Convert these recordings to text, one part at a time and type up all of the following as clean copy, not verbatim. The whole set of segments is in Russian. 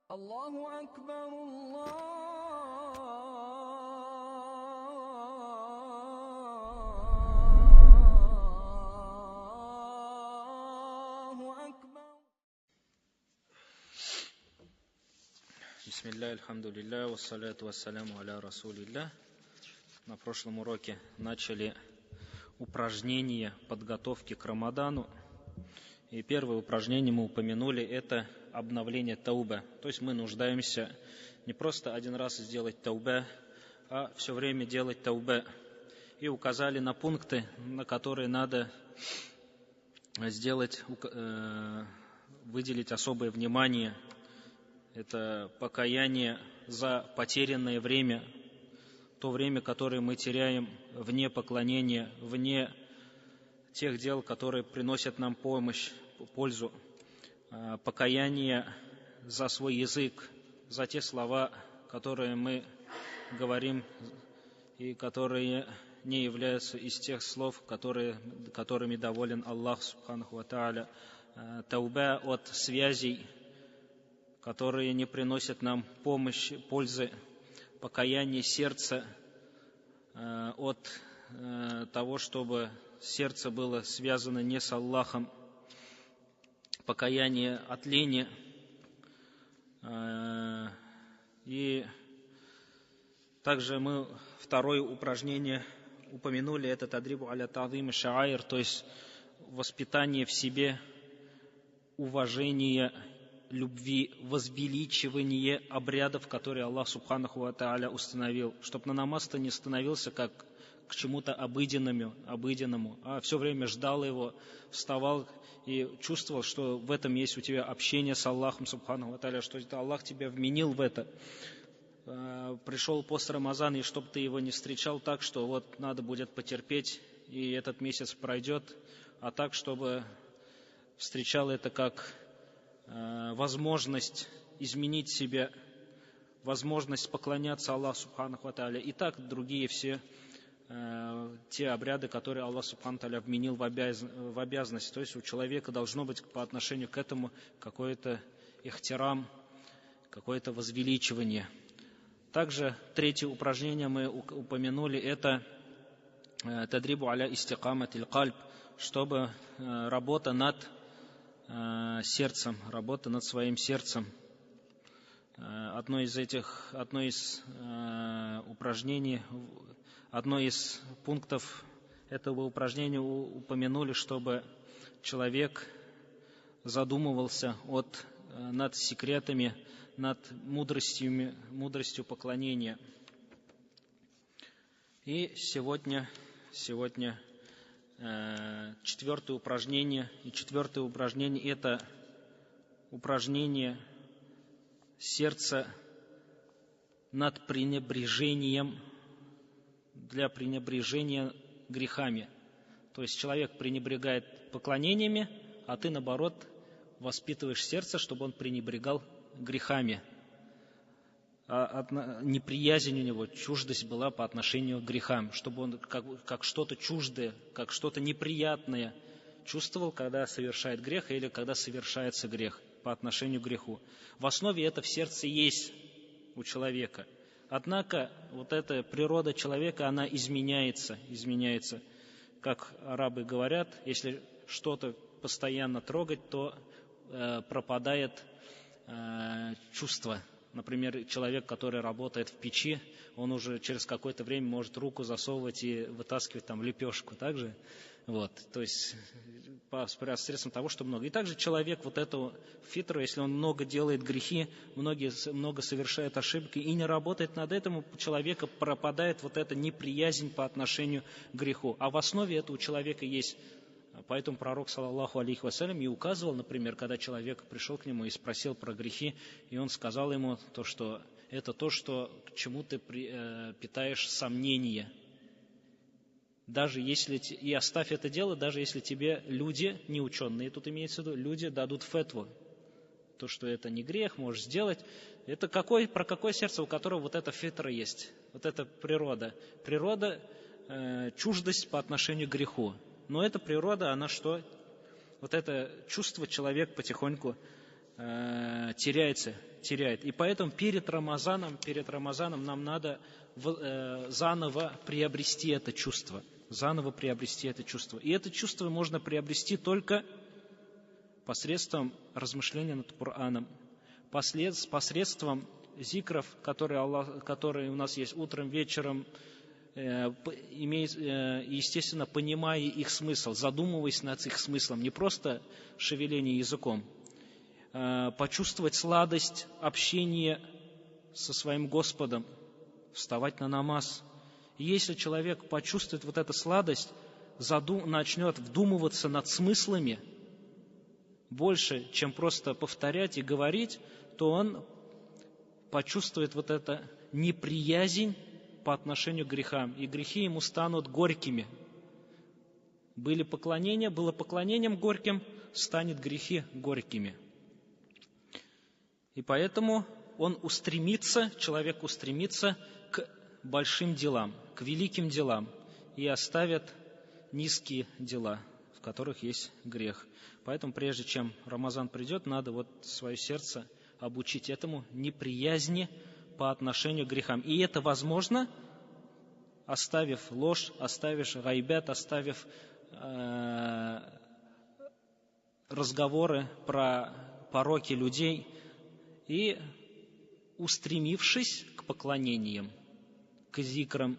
الله أكبر الله أكبر. Бисмилля, альхамдулилля, вассаляту вассаляму аля расулилля. На прошлом уроке начали упражнения подготовки к Рамадану. И первое упражнение мы упомянули, это обновление таубе. То есть мы нуждаемся не просто один раз сделать таубе, а все время делать таубе. И указали на пункты, на которые надо выделить особое внимание. Это покаяние за потерянное время, то время, которое мы теряем вне поклонения, вне тех дел, которые приносят нам пользу. Покаяние за свой язык, за те слова, которые мы говорим и которые не являются из тех слов, которыми доволен Аллах Субханаху ва Тааля. Таубе от связей, которые не приносят нам пользы. Покаяние сердца от того, чтобы сердце было связано не с Аллахом. Покаяние от лени. И также мы второе упражнение упомянули, это тадрибу аля та'зим ша'аир, то есть воспитание в себе уважения, любви, возвеличивание обрядов, которые Аллах Субханаху ва Тааля установил, чтобы на намаз-то не становился как к чему-то обыденному, а все время ждал его, вставал и чувствовал, что в этом есть у тебя общение с Аллахом Субханаху ва Тааля, что это Аллах тебя вменил в это. Пришел пост Рамазана, и чтобы ты его не встречал так, что вот надо будет потерпеть, и этот месяц пройдет, а так, чтобы встречал это как возможность изменить себя, возможность поклоняться Аллаху Субханаху ва Тааля, и так другие все те обряды, которые Аллах Субханаху ва Тааля вменил в обязанность. То есть у человека должно быть по отношению к этому какой-то ихтирам, какое-то возвеличивание. Также третье упражнение мы упомянули, это тадрибу аля истикаматиль кальб, чтобы работа над сердцем, работа над своим сердцем. Одно из упражнений, одно из пунктов этого упражнения упомянули, чтобы человек задумывался над секретами, над мудростью поклонения. И сегодня четвертое упражнение. И четвертое упражнение – это упражнение сердца над пренебрежением, для пренебрежения грехами. То есть человек пренебрегает поклонениями, а ты, наоборот, воспитываешь сердце, чтобы он пренебрегал грехами. Неприязнь у него, чуждость была по отношению к грехам, чтобы он как что-то чуждое, как что-то неприятное чувствовал, когда совершает грех или когда совершается грех по отношению к греху. В основе это в сердце есть у человека. Однако вот эта природа человека, она изменяется. Как арабы говорят, если что-то постоянно трогать, то пропадает чувство. Например, человек, который работает в печи, он уже через какое-то время может руку засовывать и вытаскивать там лепешку. Также, то есть посредством того, что много. И также человек вот этого фитра, если он много делает грехи, много совершает ошибки и не работает над этим, у человека пропадает вот эта неприязнь по отношению к греху. А в основе это у человека есть. Поэтому пророк, саллаллаху алейхи вассалям, и указывал, например, когда человек пришел к нему и спросил про грехи, и он сказал ему что это то, к чему ты питаешь сомнения. Даже если, и оставь это дело, даже если тебе люди, не ученые, тут имеется в виду, люди дадут фетву, то, что это не грех, можешь сделать. Это про какое сердце, у которого вот эта фитра есть, вот эта природа. Природа, чуждость по отношению к греху. Но эта природа, она что? Вот это чувство человек потихоньку теряет. И поэтому перед Рамазаном нам надо заново приобрести это чувство. И это чувство можно приобрести только посредством размышления над Кораном, посредством зикров, которые у нас есть утром, вечером, естественно, понимая их смысл, задумываясь над их смыслом, не просто шевеление языком, почувствовать сладость общения со своим Господом, вставать на намаз. И если человек почувствует вот эту сладость, начнет вдумываться над смыслами больше, чем просто повторять и говорить, то он почувствует вот это неприязнь по отношению к грехам, и грехи ему станут горькими. Было поклонением горьким, станет грехи горькими. И поэтому человек устремится к большим делам, к великим делам, и оставит низкие дела, в которых есть грех. Поэтому прежде чем Рамазан придет, надо свое сердце обучить этому неприязни по отношению к грехам. И это возможно, оставив ложь, оставив гайбат, оставив разговоры про пороки людей и устремившись к поклонениям, к зикрам,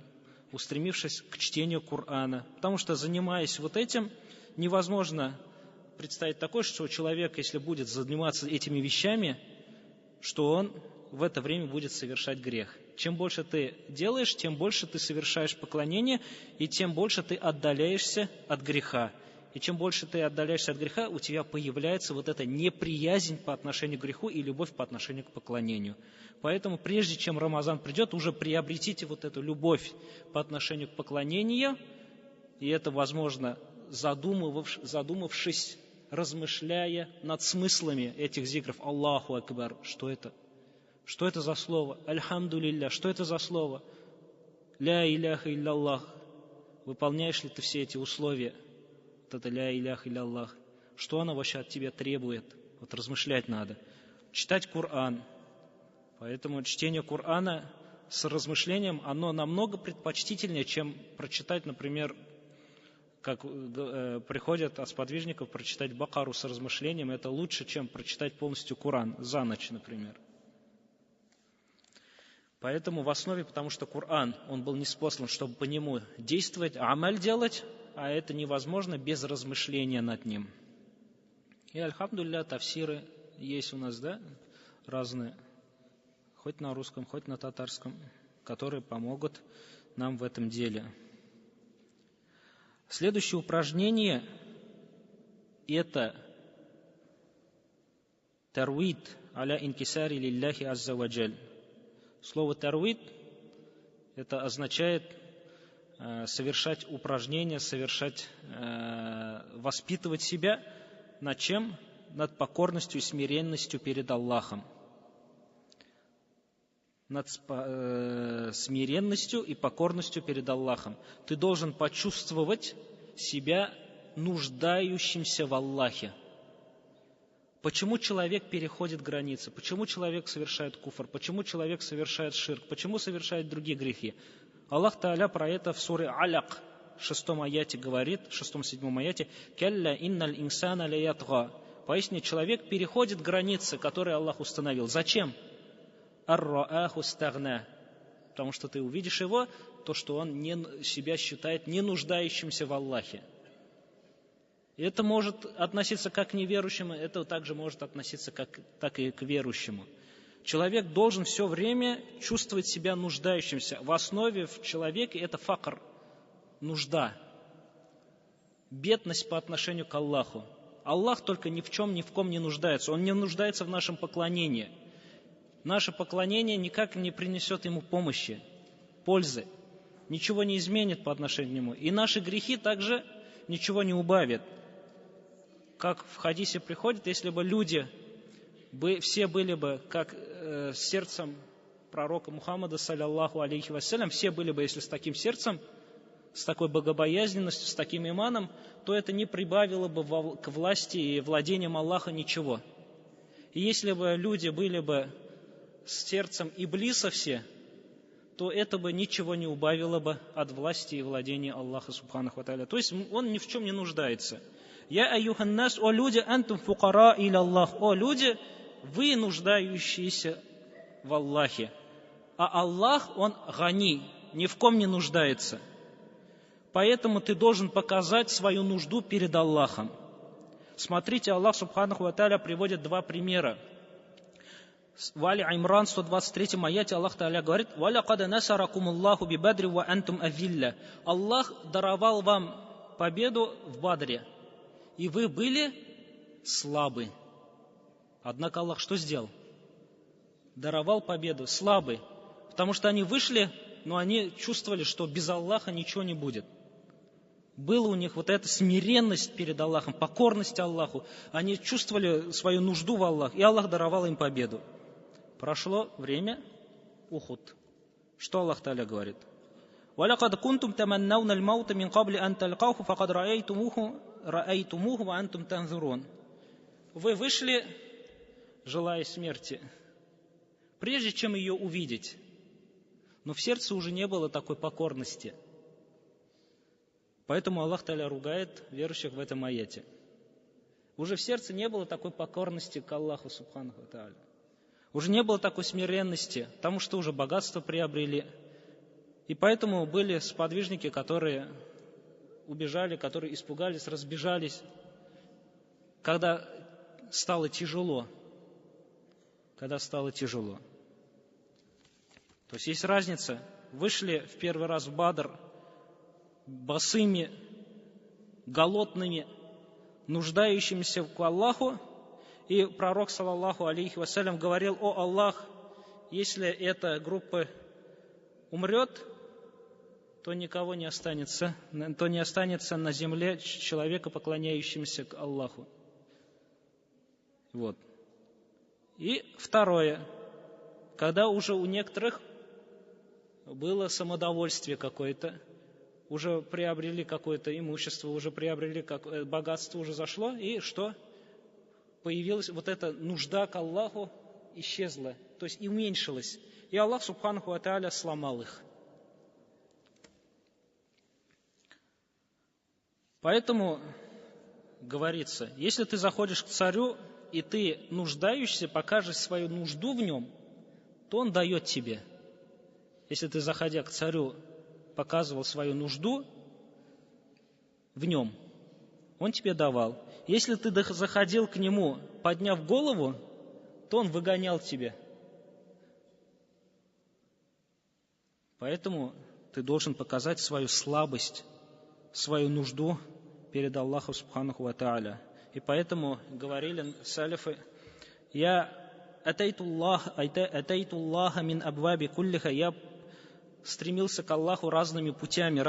устремившись к чтению Корана. Потому что, занимаясь этим, невозможно представить такое, что человек, если будет заниматься этими вещами, что он в это время будет совершать грех. Чем больше ты делаешь, тем больше ты совершаешь поклонение, и тем больше ты отдаляешься от греха. И чем больше ты отдаляешься от греха, у тебя появляется эта неприязнь по отношению к греху и любовь по отношению к поклонению. Поэтому прежде чем Рамазан придет, уже приобретите эту любовь по отношению к поклонению, и это возможно, задумавшись, размышляя над смыслами этих зикров. Аллаху Акбар, что это? Что это за слово? Альхамдулилля, что это за слово? Ля иляха илляллах. Выполняешь ли ты все эти условия? Это ля иляха илляллах. Что оно вообще от тебя требует? Размышлять надо. Читать Коран. Поэтому чтение Корана с размышлением, оно намного предпочтительнее, чем прочитать, например, как приходят от сподвижников прочитать Бакару с размышлением. Это лучше, чем прочитать полностью Коран за ночь, например. Поэтому в основе, потому что Коран, он был ниспослан, чтобы по нему действовать, амаль делать, а это невозможно без размышления над ним. И, альхамдулилля, тафсиры есть у нас, разные, хоть на русском, хоть на татарском, которые помогут нам в этом деле. Следующее упражнение – это тарвид аля инкисари лилляхи азза ваджаль. Слово тарвид – это означает совершать упражнения, воспитывать себя над чем? Над покорностью и смиренностью перед Аллахом. Над смиренностью и покорностью перед Аллахом. Ты должен почувствовать себя нуждающимся в Аллахе. Почему человек переходит границы? Почему человек совершает куфр? Почему человек совершает ширк? Почему совершает другие грехи? Аллах Тааля про это в суре Аляк, 6-м аяте говорит, 6-7 аяте, «Калля инналь инсана лаятга». Поясни, человек переходит границы, которые Аллах установил. Зачем? Ар-рааху стагна. Потому что ты увидишь его, то, что он себя считает не нуждающимся в Аллахе. И это может относиться как к неверующему, это также может относиться так и к верующему. Человек должен все время чувствовать себя нуждающимся. В основе в человеке это факр, нужда, бедность по отношению к Аллаху. Аллах только ни в чем, ни в ком не нуждается. Он не нуждается в нашем поклонении. Наше поклонение никак не принесет ему помощи, пользы, ничего не изменит по отношению к нему. И наши грехи также ничего не убавят. Как в хадисе приходит, если бы люди все были бы как сердцем пророка Мухаммада, саллаллаху алейхи вассалям, все были бы, если с таким сердцем, с такой богобоязненностью, с таким иманом, то это не прибавило бы к власти и владениям Аллаха ничего. И если бы люди были бы с сердцем Иблиса все, то это бы ничего не убавило бы от власти и владения Аллаха Субханаху ва Тааля. То есть он ни в чем не нуждается. Я аюханнас, о люди, антум фукара или Аллах, о люди, вы нуждающиеся в Аллахе. А Аллах, он гани, ни в ком не нуждается. Поэтому ты должен показать свою нужду перед Аллахом. Смотрите, Аллах Субханаху ва Тааля приводит два примера. В Али Имран 123 аяте Аллах Тааля говорит: «Валякад насаракумуллаху би бадри ва антум авилля». Аллах даровал вам победу в Бадре, и вы были слабы. Однако Аллах что сделал? Даровал победу слабы, потому что они вышли, но они чувствовали, что без Аллаха ничего не будет. Была у них вот эта смиренность перед Аллахом, покорность Аллаху. Они чувствовали свою нужду в Аллах, и Аллах даровал им победу. Прошло время, Ухуд. Что Аллах Тааля говорит? وَلَقَدْ كُنْتُمْ تَمَنَّوْنَ الْمَوْتَ مِنْ قَبْلِ أَنْ تَلْقَوْهُ فَقَدْ رَأَيْتُمُوهُ وَأَنْتُمْ تَنْظُرُونَ. Вы вышли, желая смерти, прежде чем ее увидеть. Но в сердце уже не было такой покорности. Поэтому Аллах Тааля ругает верующих в этом аяте. Уже в сердце не было такой покорности к Аллаху Субханаху ва Тааля. Уже не было такой смиренности, потому что уже богатство приобрели. И поэтому были сподвижники, которые убежали, которые испугались, разбежались, когда стало тяжело. Когда стало тяжело. То есть есть разница. Вышли в первый раз в Бадр босыми, голодными, нуждающимися к Аллаху. И пророк, саллаллаху алейхи вассалям, говорил: «О Аллах, если эта группа умрет, то никого не останется, то не останется на земле человека, поклоняющегося к Аллаху». Вот. И второе, когда уже у некоторых было самодовольствие какое-то, уже приобрели какое-то имущество, уже приобрели богатство, уже зашло, и что? Появилась вот эта нужда к Аллаху, исчезла, то есть и уменьшилась. И Аллах Субханаху ва Тааля сломал их. Поэтому говорится, если ты заходишь к царю, и ты нуждаешься, покажешь свою нужду в нем, то он дает тебе. Если ты, заходя к царю, показывал свою нужду в нем, он тебе давал. Если ты заходил к нему, подняв голову, то он выгонял тебя. Поэтому ты должен показать свою слабость, свою нужду перед Аллахом Субханаху ва Тааля. И поэтому говорили салифы: «Я атайту Аллаха мин абваби куллиха». Я стремился к Аллаху разными путями,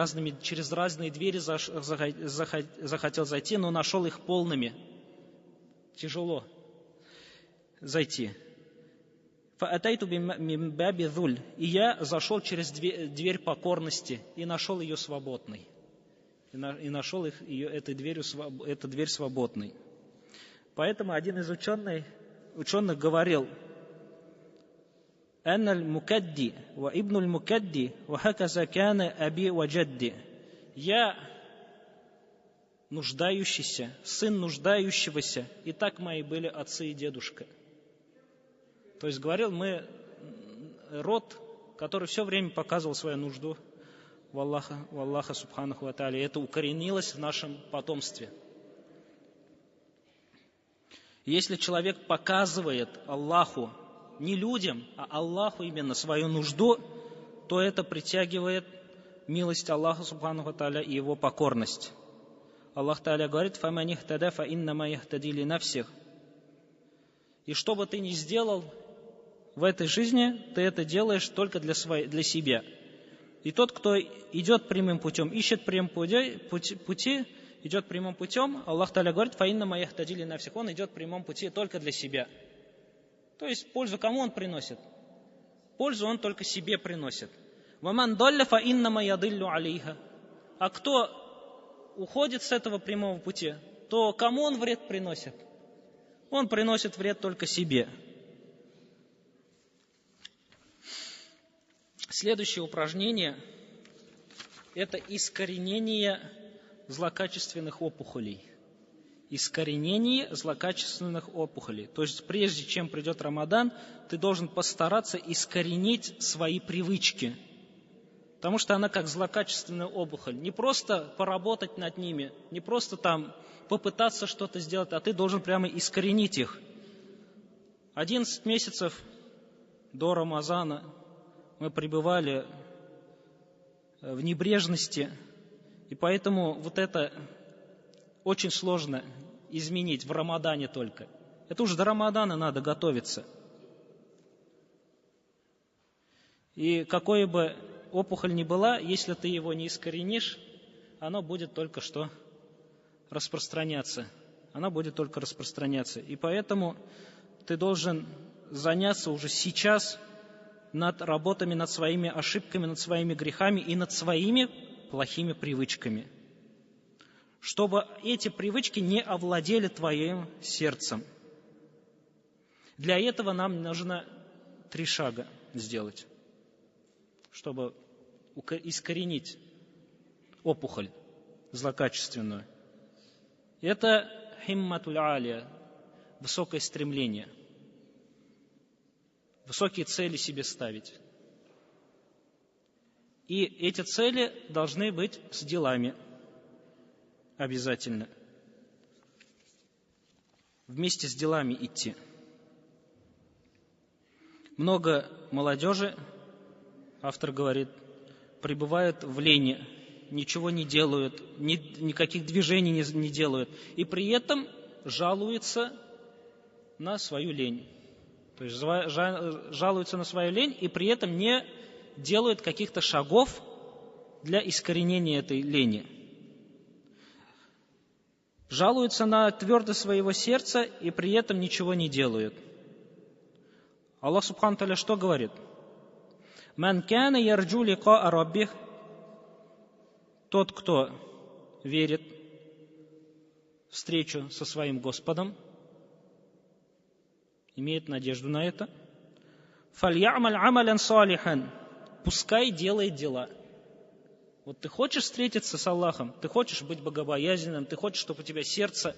через разные двери захотел зайти, но нашел их полными. Тяжело зайти. «Фаатайту мин баби зуль». И я зашел через дверь покорности и нашел ее свободной. И нашел эту дверь свободной. Поэтому один из ученых говорил: «Анналь мукадди ва ибнуль мукадди ва хаказа кана аби ва джадди». Я нуждающийся, сын нуждающегося, и так мои были отцы и дедушка. То есть говорил, мы род, который все время показывал свою нужду в Аллаха Субханаху ва Тааля. Это укоренилось в нашем потомстве. Если человек показывает Аллаху, не людям, а Аллаху именно свою нужду, то это притягивает милость Аллаха Субханаху ва Тааля и его покорность. Аллах Тааля говорит: «Фаман ихтада фа иннама яхтади ли нафсих». И что бы ты ни сделал в этой жизни, ты это делаешь только для себя. И тот, кто идет прямым путем, ищет прямым пути, идет прямым путем, Аллах Тааля говорит: «Фа иннама яхтади ли нафсих». Он идет прямым пути только для себя. То есть пользу кому он приносит? Пользу он только себе приносит. «Ваман далля фа иннама ядиллю алейха». А кто уходит с этого прямого пути, то кому он вред приносит? он приносит вред только себе. Следующее упражнение – это искоренение злокачественных опухолей. Искоренение злокачественных опухолей. То есть прежде чем придет Рамадан, ты должен постараться искоренить свои привычки. Потому что она как злокачественная опухоль. Не просто поработать над ними, не просто там попытаться что-то сделать, а ты должен прямо искоренить их. 11 месяцев до Рамазана мы пребывали в небрежности, и поэтому вот это очень сложно изменить в Рамадане только. Это уже до Рамадана надо готовиться. И какой бы опухоль ни была, если ты его не искоренишь, оно будет только что распространяться. Она будет только распространяться. И поэтому ты должен заняться уже сейчас над работами, над своими ошибками, над своими грехами и над своими плохими привычками, чтобы эти привычки не овладели твоим сердцем. Для этого нам нужно 3 шага сделать, чтобы искоренить опухоль злокачественную. Это химматуль алия, высокое стремление, высокие цели себе ставить. И эти цели должны быть с делами обязательно. Вместе с делами идти. Много молодежи, автор говорит, пребывают в лени, ничего не делают, никаких движений не делают, и при этом жалуются на свою лень. То есть жалуются на свою лень и при этом не делают каких-то шагов для искоренения этой лени. Жалуются на твердость своего сердца и при этом ничего не делают. Аллах Субхану Тааля что говорит? «Ман кана ярджу ликаа раббих», тот, кто верит в встречу со своим Господом, имеет надежду на это, «Фалья'маль амалян салихан», пускай делает дела. Вот ты хочешь встретиться с Аллахом, ты хочешь быть богобоязненным, ты хочешь, чтобы у тебя сердце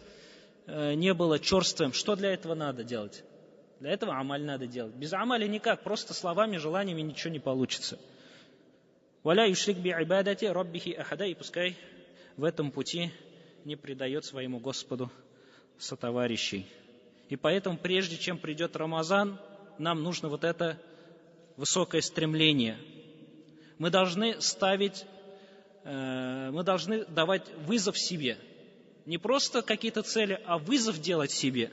не было черствым. Что для этого надо делать? Для этого амаль надо делать. Без амаля никак, просто словами, желаниями ничего не получится. «Валя юшрик би ибадати раббихи ахада», и пускай в этом пути не предает своему Господу сотоварищей. И поэтому, прежде чем придет Рамазан, нам нужно вот это высокое стремление. Мы должны давать вызов себе. Не просто какие-то цели, а вызов делать себе.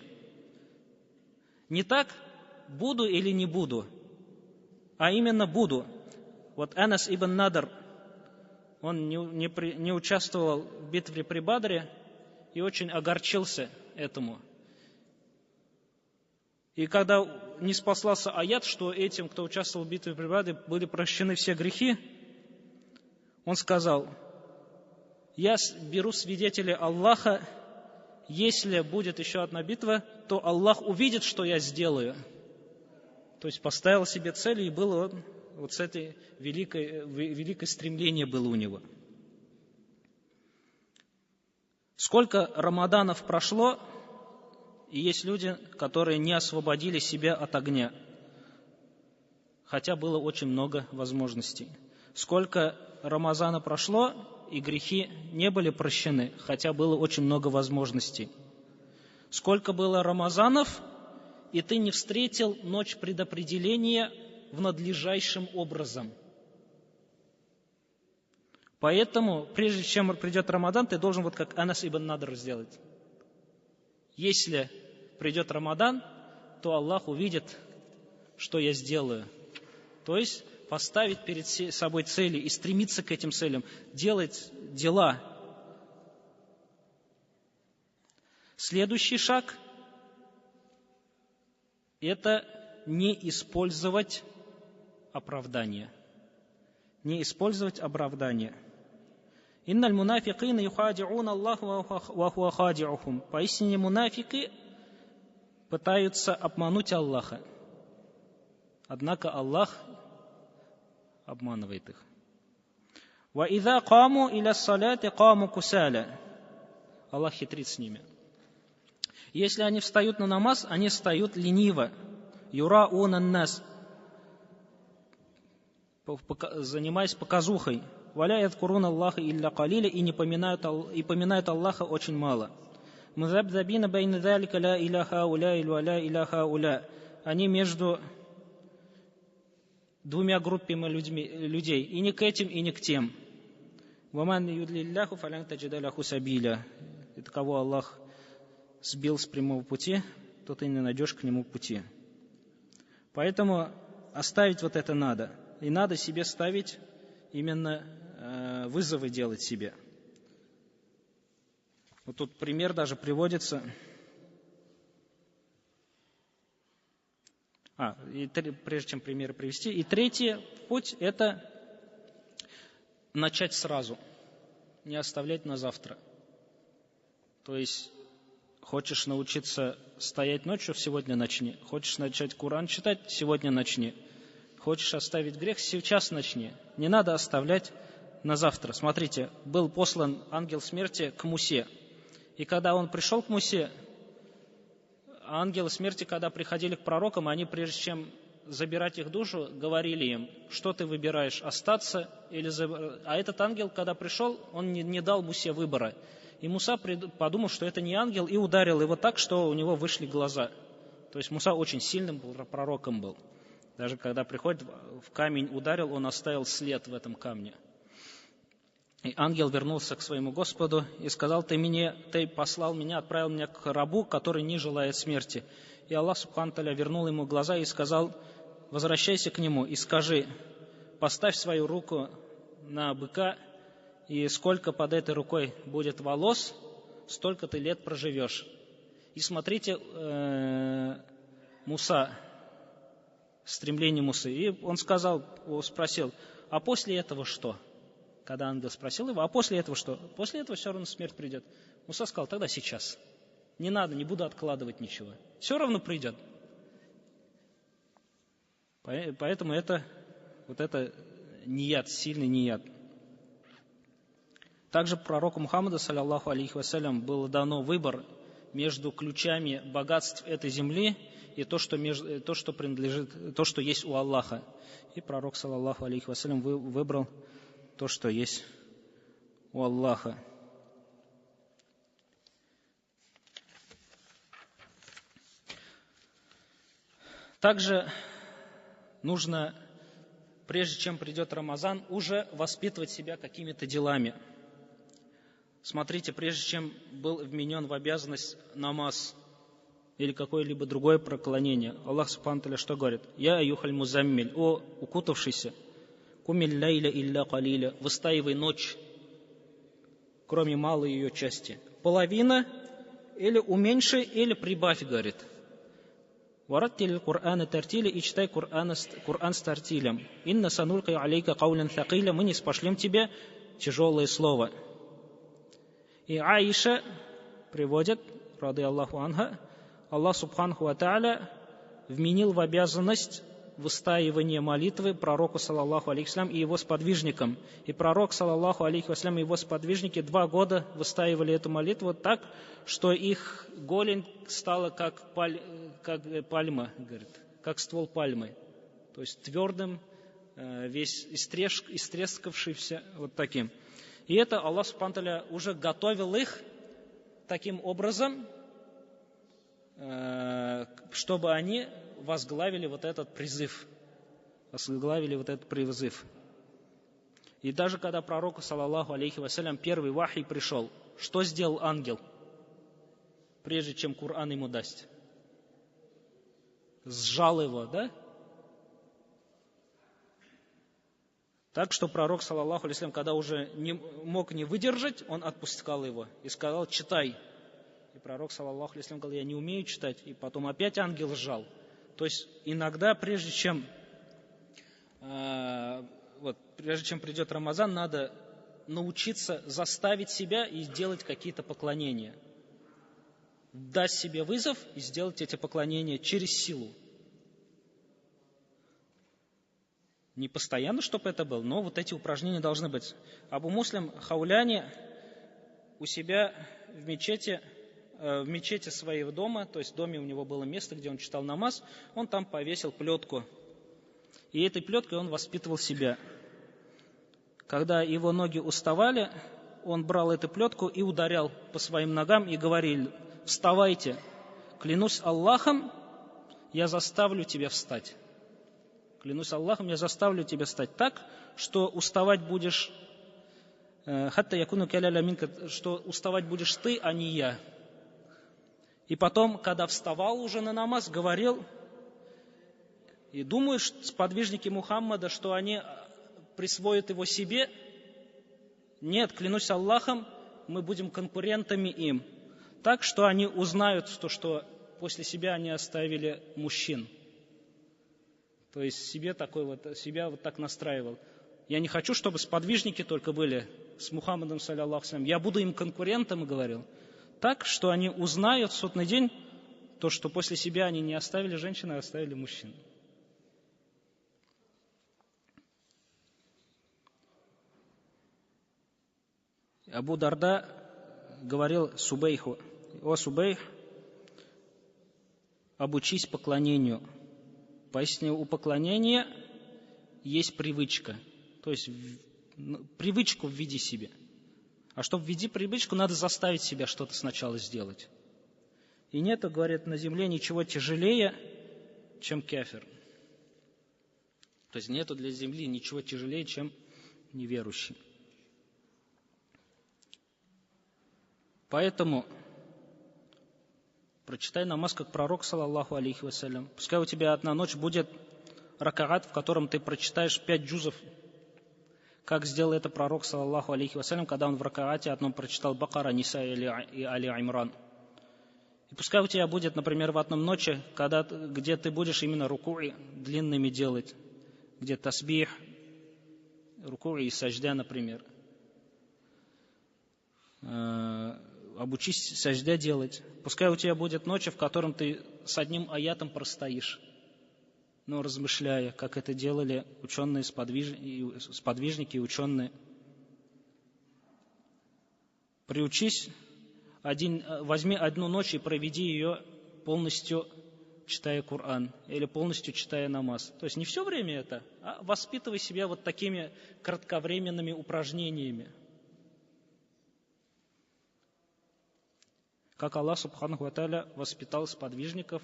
Не так, буду или не буду, а именно буду. Вот Анас ибн Надр, он не участвовал в битве при Бадре и очень огорчился этому. И когда не спаслался аят, что этим, кто участвовал в битве при Бадре, были прощены все грехи, он сказал: «Я беру свидетелей Аллаха, если будет еще одна битва, то Аллах увидит, что я сделаю». То есть поставил себе цель, и было вот с этой великое стремление было у него. Сколько Рамаданов прошло, и есть люди, которые не освободили себя от огня, хотя было очень много возможностей. Сколько Рамазана прошло, и грехи не были прощены, хотя было очень много возможностей. Сколько было Рамазанов, и ты не встретил ночь предопределения в надлежащем образом. Поэтому, прежде чем придет Рамадан, ты должен вот как Анас ибн Надр сделать. Если придет Рамадан, то Аллах увидит, что я сделаю. То есть поставить перед собой цели и стремиться к этим целям, делать дела. Следующий шаг – это не использовать оправдание. Не использовать оправдание. «Инналь мунафикина юхади'ун Аллах ва хуа хади'ухум». Поистине мунафики пытаются обмануть Аллаха. Однако Аллах обманывает их. وَإِذَا قَامُوا إِلَى الصَّلَاةِ قَامُوا كُسَالًا. Аллах хитрит с ними. Если они встают на намаз, они встают лениво. يُرَاءُونَ النَّاسِ, занимаясь показухой. وَلَا يَذْكُرُونَ اللَّهَ إِلَّا قَلِيلًا, и поминают Аллаха очень мало. مُذَبْذَبِينَ بَيْنَ ذَلِكَ لَا إِلَى هَؤُلَاءِ وَلَا إِلَى هَؤُلَاءِ. Они между двумя группами людей, и не к этим, и не к тем. وَمَنْ يُضْلِلْ اللَّهُ فَلَنْ تَجِدَ لَهُ سَبِيلًا. И кого Аллах сбил с прямого пути, то ты не найдешь к нему пути. Поэтому оставить вот это надо. И надо себе ставить именно вызовы делать себе. Вот тут пример даже приводится. Прежде чем примеры привести. И третий путь – это начать сразу, не оставлять на завтра. То есть, хочешь научиться стоять ночью, сегодня начни. Хочешь начать Коран читать, сегодня начни. Хочешь оставить грех, сейчас начни. Не надо оставлять на завтра. Смотрите, был послан ангел смерти к Мусе. И когда он пришел к Мусе, ангелы смерти, когда приходили к пророкам, они, прежде чем забирать их душу, говорили им, что ты выбираешь, остаться или забрать. А этот ангел, когда пришел, он не дал Мусе выбора. И Муса подумал, что это не ангел, и ударил его так, что у него вышли глаза. То есть Муса очень сильным пророком был. Даже когда приходит, в камень ударил, он оставил след в этом камне. И ангел вернулся к своему Господу и сказал: ты послал меня, отправил меня к рабу, который не желает смерти. И Аллах Субхану Тааля вернул ему глаза и сказал: возвращайся к нему и скажи, поставь свою руку на быка, и сколько под этой рукой будет волос, столько ты лет проживешь. И смотрите, Муса, стремление Мусы. И он спросил, а после этого что? Когда ангел спросил его, а после этого что? После этого все равно смерть придет. Муса сказал: тогда сейчас. Не надо, не буду откладывать ничего. Все равно придет. Поэтому это ният, сильный ният. Также пророку Мухаммаду, саллаллаху алейхи вассалям, было дано выбор между ключами богатств этой земли и то, что принадлежит, то, что есть у Аллаха. И пророк, саллаллаху алейхи вассалям, выбрал то, что есть у Аллаха. Также нужно, прежде чем придет Рамазан, уже воспитывать себя какими-то делами. Смотрите, прежде чем был вменен в обязанность намаз или какое-либо другое поклонение, Аллах Субхану Тааля что говорит? «Я аюхаль музаммиль», о укутавшийся, «кумиль лайля илля калиля», выстаивай ночь, кроме малой ее части. Половина, или уменьши, или прибавь, говорит. «Вараттиль Кур'ана тартиля», и читай Кур'ан с тартилем. «Инна санулькай алейка каулян thaqиля», мы не спошлем тебе тяжелое слово. И Аиша приводит, рады Аллаху анха, Аллах Субханаху ва Тааля вменил в обязанность выстаивания молитвы пророку, саллаллаху алейхи вассалям, и его сподвижникам. И пророк, саллаллаху алейхи вассалям, и его сподвижники 2 года выстаивали эту молитву так, что их голень стала как пальма, говорит, как ствол пальмы. То есть твердым, весь истрескавшийся, вот таким. И это Аллах Субхану Тааля уже готовил их таким образом, чтобы они возглавили вот этот призыв. И даже когда пророку, саллаллаху алейхи вассалям, первый вахий пришел, что сделал ангел, прежде чем Коран ему даст? Сжал его, да? Так что пророк, саллаллаху алейхи вассалям, когда уже не мог не выдержать, он отпускал его и сказал: читай. И пророк, саллаллаху алейхи вассалям, говорил: я не умею читать. И потом опять ангел сжал. То есть иногда, прежде чем придет Рамазан, надо научиться заставить себя и делать какие-то поклонения. дать себе вызов и сделать эти поклонения через силу. Не постоянно, чтобы это было, но вот эти упражнения должны быть. Абу Муслим Хауляни у себя в мечети своего дома, то есть в доме у него было место, где он читал намаз, он там повесил плетку. И этой плеткой он воспитывал себя. Когда его ноги уставали, он брал эту плетку и ударял по своим ногам и говорил: «Вставайте, клянусь Аллахом, я заставлю тебя встать». Клянусь Аллахом, я заставлю тебя встать так, что уставать будешь, что уставать будешь ты, а не я. И потом, когда вставал уже на намаз, говорил, и думаешь, сподвижники Мухаммада, что они присвоят его себе? Нет, клянусь Аллахом, мы будем конкурентами им. Так, что они узнают, что после себя они оставили мужчин. То есть себя вот так настраивал. Я не хочу, чтобы сподвижники только были с Мухаммадом, саллаллаху алейхи ва саллям. Я буду им конкурентом, говорил. Так, что они узнают в судный день то, что после себя они не оставили женщин, а оставили мужчин. Абу Дарда говорил Субейху: «О Субейх, обучись поклонению. Поистине у поклонения есть привычка. То есть привычку введи себе. А чтобы введи привычку, надо заставить себя что-то сначала сделать. И нету, говорит, на земле ничего тяжелее, чем кафир. То есть нету для земли ничего тяжелее, чем неверующий. Поэтому прочитай намаз, как пророк, саллаллаху алейхи вассалям. Пускай у тебя одна ночь будет ракаат, в котором ты прочитаешь 5 джузов. Как сделал это пророк, саллаллаху алейхи вассалям, когда он в ракаате одном прочитал Бакара, Ниса и Али Имран. И пускай у тебя будет, например, в одном ночи, где ты будешь именно рукуи длинными делать, где тасбих, рукуи и саждя, например. Обучись саждя делать. Пускай у тебя будет ночи, в котором ты с одним аятом простоишь, но размышляя, как это делали ученые, сподвижники и ученые. Приучись, возьми одну ночь и проведи ее полностью читая Коран или полностью читая намаз. То есть не все время это, а воспитывай себя вот такими кратковременными упражнениями. Как Аллах Субханаху ва Тааля воспитал сподвижников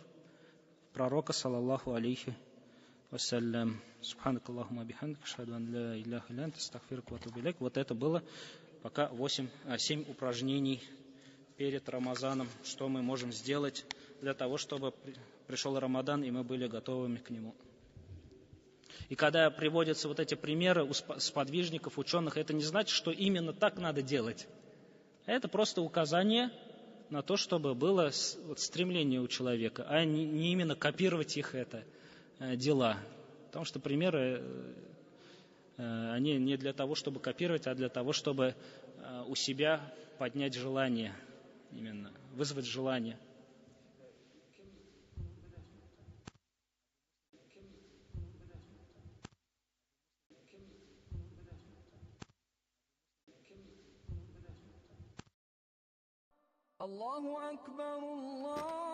пророка, саллаллаху алейхи вассалям. Субханак Аллахума бихамдик, ашхаду ан ла илляха илля анта, астагфирука ва атубу илейк. Вот это было пока 7 упражнений перед Рамазаном, что мы можем сделать для того, чтобы пришел Рамадан, и мы были готовыми к нему. И когда приводятся вот эти примеры у сподвижников, ученых, это не значит, что именно так надо делать. Это просто указание на то, чтобы было стремление у человека, а не именно копировать их дела. Потому что примеры, они не для того, чтобы копировать, а для того, чтобы у себя поднять желание, именно вызвать желание. Аллаху Акбар, Аллах.